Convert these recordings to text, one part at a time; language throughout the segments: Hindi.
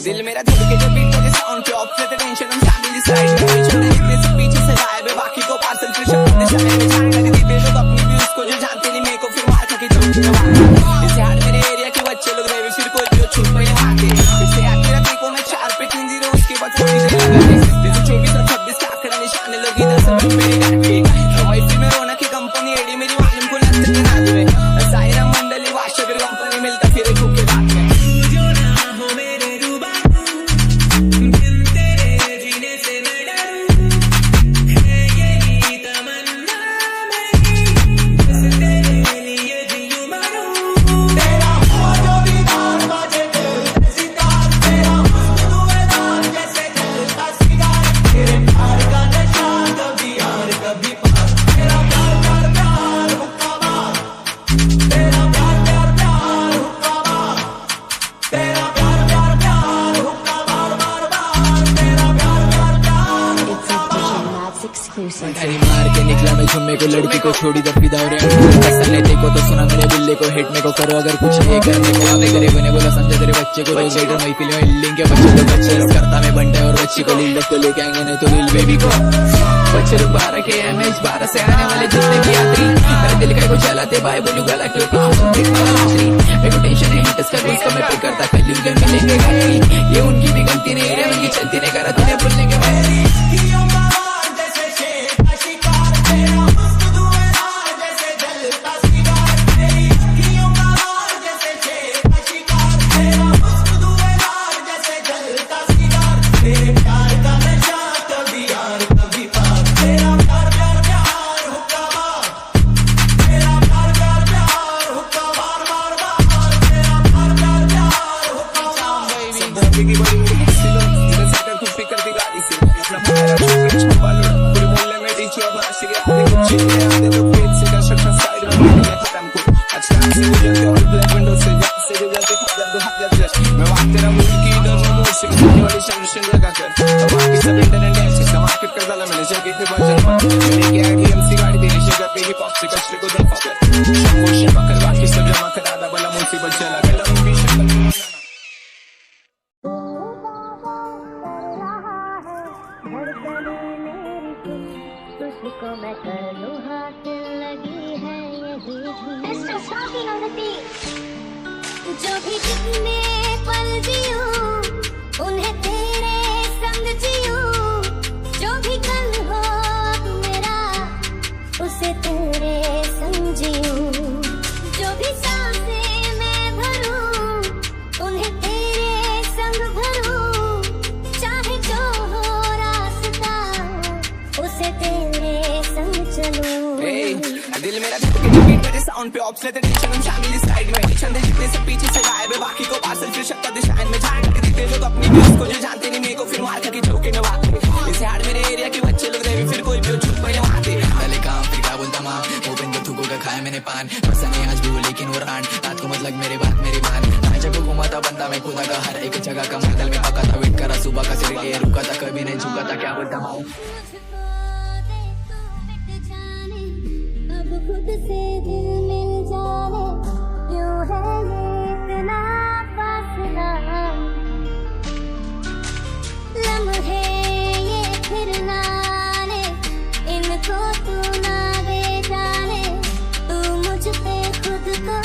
दिल मेरा धड़के जब बीट के साउंड पे ऑफ से टेंशन हम फैमिली साइड में छोड़ इतने से पीछे से गायब है बाकी को पार्सल फिर शब्द दिशा में जाने लगे दीपे लोग अपनी भी उसको जो जानते नहीं मेरे को फिर मार के चोट लगा इसे हार मेरे एरिया के बच्चे लोग रहे फिर कोई जो छुप गए आके इसे याद मेरा देखो मैं 4 पे 3 0 उसके बाद 40 लगा 24 और 26 का आंकड़ा निशान लगी 10 सब मेरे गाके भाई फिर में रोना की कंपनी एडी मेरी वालिम को लगते ना दे सायरा मंडली वाशे फिर कंपनी मिलता फिर ठोके बात में मार के निकला मैं झुम्मे को लड़की को छोड़ी दब फिदा और ने देखो तो सुना मेरे बिल्ले को हिट में को करो अगर कुछ नहीं करने को आगे करे बने बोला समझे तेरे बच्चे को रोज लेटर मैं फिल्म हिल्डिंग के बच्चे तो बच्चे लोग करता मैं बंटे और बच्ची को लील तो लेके आएंगे नहीं तो लील बेबी को बच्चे लोग 12 के एमएच 12 से आने वाले जितने भी यात्री मेरे दिल का को चलाते भाई बोलू गला क्यों मेरे को टेंशन नहीं टच कर उसको मैं पिक करता कल के मिलेंगे गाली ये उनकी भी गलती नहीं है उनकी चलती नहीं करा तूने बोलने के जो भी जितने पल जियूं उन्हें तेरे संग जियूं जो भी कल हो तू मेरा उसे तेरे संग जियूं जो भी सांसें मैं भरूं उन्हें तेरे संग भरूं चाहे जो हो रास्ता उसे तेरे संग चलूं दिल मेरा धड़के जब बीट मेरे साउंड पे ऑफ से टेंशन हम फैमिली साइड में छंदे जितने से पीछे से गायब है बाकी को पार्सल फिर शब्द दिशा में जाने लगे दीपे लोग अपनी भी उसको जो जानते नहीं मेरे को फिर मार के चौके न वाके इसे हार मेरे एरिया के बच्चे लोग रहे फिर कोई भी छुप गए वहां पे पहले काम फिर क्या बोलता मां ओपन तो थूको का खाया मैंने पान परसने आज भी लेकिन वो रान रात को मतलब मेरे बात मेरी मान मैं जब घुमाता बंदा मैं खुदा का हर एक जगह का मंगल में पका था वेट करा सुबह का तेरे लिए रुका था कभी नहीं झुका था क्या बोलता मां खुद से दिल मिल जाने क्यों है ये इतना फासला लम्हे ये फिर ना आने इनको तू ना दे जाने तू मुझ पे खुद को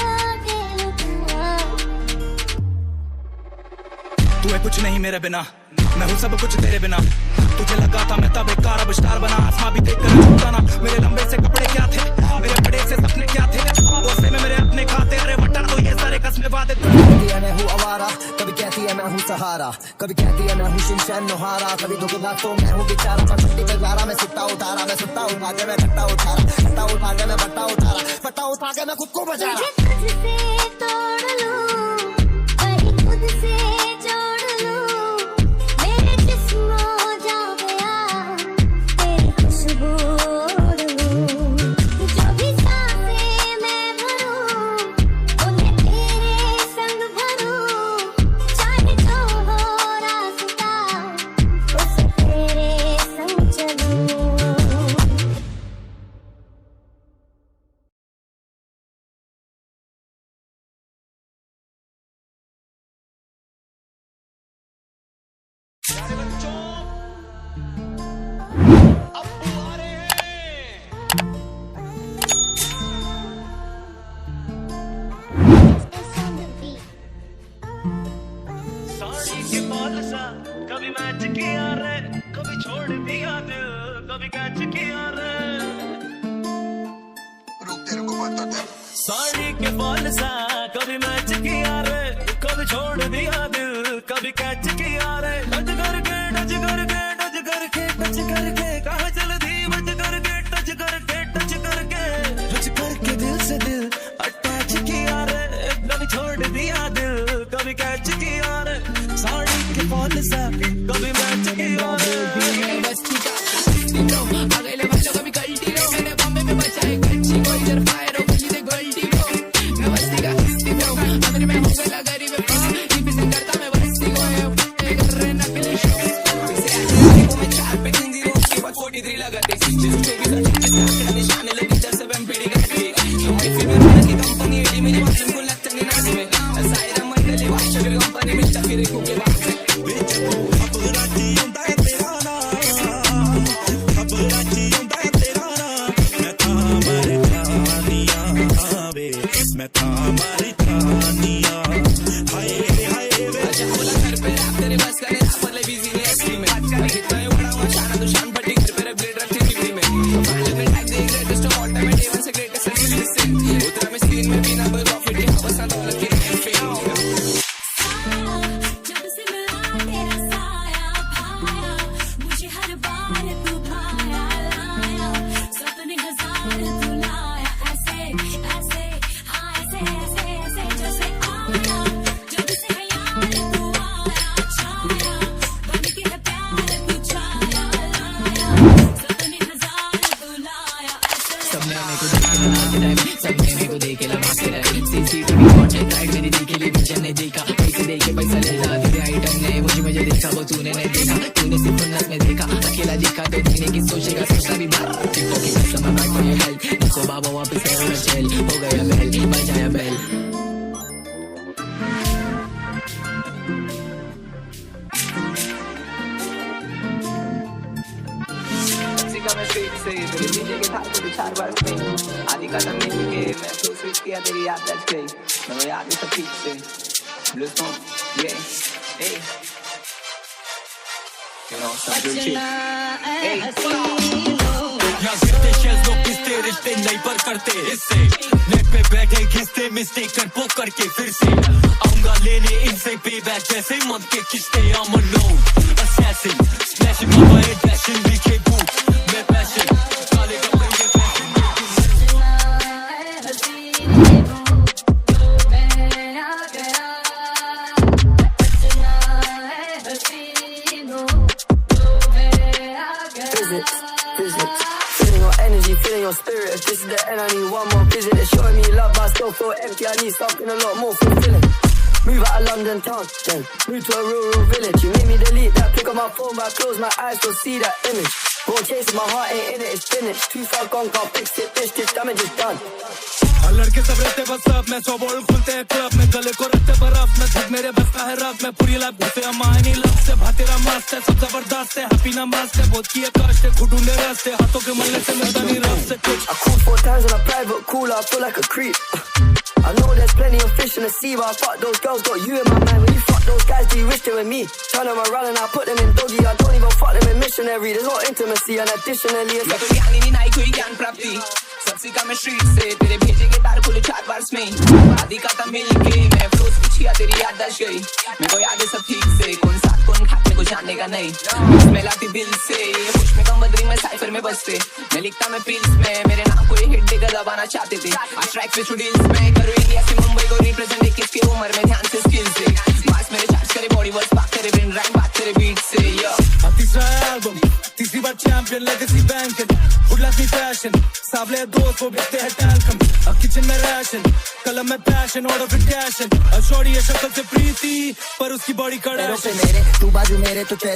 दे लुटा तू है कुछ नहीं मेरे बिना मैं हूँ सब कुछ तेरे बिना तुझे लगा था मैं तब एक कार अब स्टार बना आसमां भी देख कर झूठा ना मेरे लंबे से कपड़े क्या थे मेरे बड़े से सपने क्या थे वो से में मेरे अपने खाते अरे बटा तो ये सारे का आपस में वादे कहती है मैं हूँ आवारा, कभी कहती है मैं हूँ सहारा, कभी कहती है मैं हूँ शिनचैन नोहारा, कभी धोखेबाज तो मैं हूँ बेचारा। मैं छुट्टी पे जा रहा, मैं सुट्टा उतारा, मैं सुट्टा उठा के मैं फट्टा उतारा, फट्टा उठा के मैं फट्टा उतारा, फट्टा उठा के मैं खुद को बचा रहा। तुझसे तोड़ लूं, वही खुद से जोड़ लूं, मेरे जिस्म जा गया तेरी खुशबू ओढ़ लूं। जो भी सांसें मैं भरूं, उन्हें तेरे संग भरूं, चाहे जो हो रास्ता उस तेरे संग चलूं। साड़ी के बाल सा कभी मैच किया रे, कभी छोड़ दिया दिल, कभी कैच किया रे। साड़ी के बाल सा कभी मैच किया रे, कभी छोड़ दिया दिल, कभी कैच किया रे। टच करके टच करके टच करके टच करके कहाँ चल दी बच करके टच करके टच करके टच करके दिल से दिल अटैच किया रे, कभी छोड़ दिया दिल, कभी कैच किया रे। साड़ी के बाल सा कभी मैच किया रे। कभी कल्टी लो मैंने बॉम्बे में बचाए कच्ची को इधर फायर हो गई दे गोल्डी लो। मैं बस्ती का हिस्सी हो अंदर में हो गया गरीब ये भी से करता मैं बस्ती को है कर रहे नकली शो। इसे ऐसे मैं चार पे 3 0 के बाद 43 लगाते सिस्टम निशान लगी जैसे वैम्पीडी करती की कंपनी एडी मेरी मालूम को लगता नहीं नाच में सायरा मंडली वाशर कंपनी में तफीर को के बाद मैं था हमारी कहानियां हाय हाय अच्छा बोला घर पे आप तेरे बस का नहीं पर ले बिजी नहीं असली में आज का कितना ही बड़ा हुआ शान तो शान पट्टी घर पे ब्लेड रखती डिग्री में फाइनल में tag they greatest of all time and even से ग्रेटेस्ट लिसन उतरा में सीन में बिना कोई प्रॉफिट है बस ना दौलत की फेम। जब से मिला तेरा साया भाया, मुझे हर बार तू भाया लाया, सपने हजार तू लाया ऐसे ऐसे हाँ ऐसे ऐसे ऐसे जैसे आया, जब से है यार तू आया छाया, बन के है प्यार तू छाया लाया, सपने हजार तू लाया ऐसे। सबने मेरे को देख के लगा के टाइम सबने मेरे को देख के लगा के टाइम सीसीटीवी कॉन्टेक्ट राइट मेरी देखे लिए विजन ने देखा पैसे दे के पैसा ले जा तेरे आइटम ने मुझे देखा वो तूने नहीं देखा तूने सिर्फ उन्नत में देखा अकेला दिखा तो देने की सोचेगा सोचना भी बात टिकटॉक की customer back for your help इसको बाबा वापस है और जेल हो गया बेल बजाया बेल। मैं स्ट्रीट से तेरे डीजे के थाल को 4 बार पे आधी कदम मिल के मैं तो स्विच किया तेरी याद बच गई मैं वो याद सब ठीक से listen yeah hey you know some good shit hey यहाँ गिरते शेल्स लोग पिसते रिश्ते नहीं पर करते इससे नेट पे बैठे घिसते मिस्टेक कर पोक करके फिर से आऊंगा लेने इनसे पेबैक जैसे मन के खिंचते I'm a known assassin smashing my head dashing लिखे बुक मैं पैशन काले कपड़े ये fashion Physics, feeling your energy, feeling your spirit. If this is the end, I need one more visit. They're showing me love, but I still feel empty. I need something a lot more fulfilling. Move out of London town, then move to a rural village. You made me delete that pick up my phone, but I close my eyes, still see that image. Go chasing, my heart ain't in it, it's finished. Too far gone, can't fix it, bitch, this damage is done. लड़के सब रहते बस अब मैं 100 बॉल खुलते हैं क्लब में गले को रखते बर्फ में खुद मेरे बस का है रफ मैं पूरी लाइफ घुसे अमानी लव से भातेरा मस्त है सब जबरदस्त है हैप्पी ना मस्त है बहुत किए कष्ट है घुटूंडे रास्ते हाथों के मलने से मिलता नहीं रफ से कुछ I called 4 times on a private call, I feel like a creep. I know there's plenty of fish in the sea, but I fuck those girls, got you in my mind. When you fuck those guys, do you wish they were me? Turn them around and I put them in doggy. I don't even fuck them in missionary. There's no intimacy, and additionally, it's मैं तो ज्ञानी नहीं कोई ज्ञान प्राप्ति सब टॉक्सिक का मैं स्ट्रीट से तेरे भेजे के तार खुले 4 बार में आदि का था मिल के मैं फ्लोस पूछिया तेरी याददाश्त गई मेरे को याद है सब ठीक से कौन साथ कौन खात मेरे को जानने का नहीं मैं लाती दिल से खुश में कम बदरी में साइफर में बसते मैं लिखता मैं पिल्स में मेरे नाम को ये हिट देकर दबाना चाहते थे आज ट्रैक पे डील्स में करो इंडिया से मुंबई को रिप्रेजेंट 21 की उम्र में ध्यान से स्किल से मास मेरे चार्ज करे बॉडी वर्क बात करे ब्रेन रैंक बात करे बीट से यो तीसरा एल्बम तीसरी बार champion legacy banquet would like me fashion सावले दोस्त वो बेचते हैं टैल्कम किचन में रैशन कलम में पैशन ऑर्डर फिर कैशन शॉर्टी है शक्ल से प्रीति पर उसकी बॉडी कड़ा तू बाजू मेरे तो